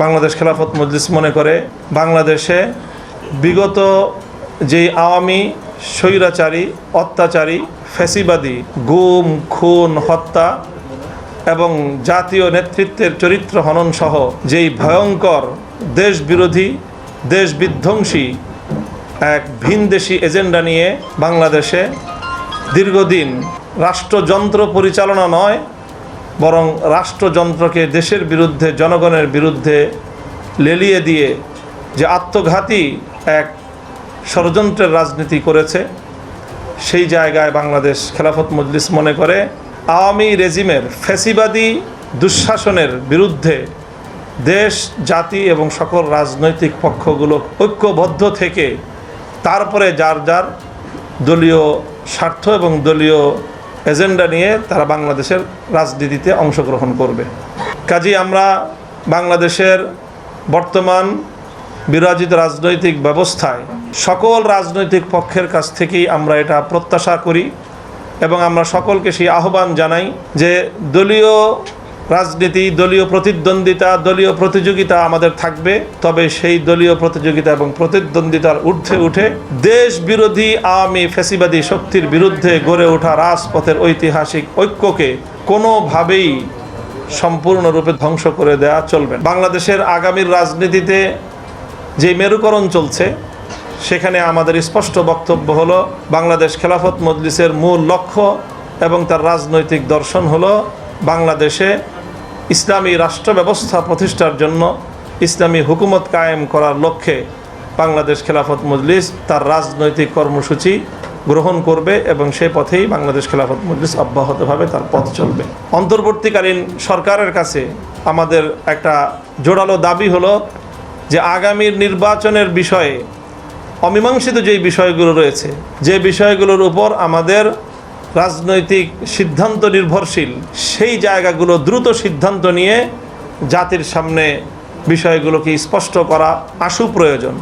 বাংলাদেশ খেলাফত মজলিস মনে করে বাংলাদেশে বিগত যেই আওয়ামী স্বৈরাচারী অত্যাচারী ফ্যাসিবাদী গুম খুন হত্যা এবং জাতীয় নেতৃত্বের চরিত্র হনন সহ যেই ভয়ঙ্কর দেশবিরোধী দেশ বিধ্বংসী এক ভিনদেশি এজেন্ডা নিয়ে বাংলাদেশে দীর্ঘদিন রাষ্ট্রযন্ত্র পরিচালনা নয় বরং রাষ্ট্রযন্ত্রকে দেশের বিরুদ্ধে জনগণের বিরুদ্ধে লেলিয়ে দিয়ে যে আত্মঘাতী এক ষড়যন্ত্রের রাজনীতি করেছে, সেই জায়গায় বাংলাদেশ খেলাফত মজলিস মনে করে আওয়ামী রেজিমের ফ্যাসিবাদী দুঃশাসনের বিরুদ্ধে দেশ জাতি এবং সকল রাজনৈতিক পক্ষগুলো ঐক্যবদ্ধ থেকে তারপরে যার যার দলীয় স্বার্থ এবং দলীয় এজেন্ডা নিয়ে তারা বাংলাদেশের রাজনীতিতে অংশগ্রহণ করবে। কাজেই আমরা বাংলাদেশের বর্তমান বিরাজিত রাজনৈতিক ব্যবস্থায় সকল রাজনৈতিক পক্ষের কাছ থেকেই আমরা এটা প্রত্যাশা করি এবং আমরা সকলকে সেই আহ্বান জানাই যে দলীয় রাজনীতি, দলীয় প্রতিদ্বন্দ্বিতা, দলীয় প্রতিযোগিতা আমাদের থাকবে, তবে সেই দলীয় প্রতিযোগিতা এবং প্রতিদ্বন্দ্বিতার ঊর্ধ্বে উঠে দেশ বিরোধী আওয়ামী ফ্যাসিবাদী শক্তির বিরুদ্ধে গড়ে ওঠা রাজপথের ঐতিহাসিক ঐক্যকে কোনোভাবেই সম্পূর্ণরূপে ধ্বংস করে দেওয়া চলবে না। বাংলাদেশের আগামীর রাজনীতিতে যে মেরুকরণ চলছে সেখানে আমাদের স্পষ্ট বক্তব্য হলো বাংলাদেশ খেলাফত মজলিসের মূল লক্ষ্য এবং তার রাজনৈতিক দর্শন হলো বাংলাদেশে ইসলামী রাষ্ট্র ব্যবস্থা প্রতিষ্ঠার জন্য ইসলামী হুকুমত কায়েম করার লক্ষ্যে বাংলাদেশ খেলাফত মজলিস তার রাজনৈতিক কর্মসূচি গ্রহণ করবে এবং সেই পথেই বাংলাদেশ খেলাফত মজলিস অব্যাহতভাবে তার পথ চলবে। অন্তর্বর্তীকালীন সরকারের কাছে আমাদের একটা জোরালো দাবি হলো যে আগামীর নির্বাচনের বিষয়ে অমীমাংসিত যেই বিষয়গুলো রয়েছে, যে বিষয়গুলোর উপর আমাদের রাজনৈতিক সিদ্ধান্ত নির্ভরশীল, সেই জায়গাগুলো দ্রুত সিদ্ধান্ত নিয়ে জাতির সামনে বিষয়গুলোকে স্পষ্ট করা আশু প্রয়োজন।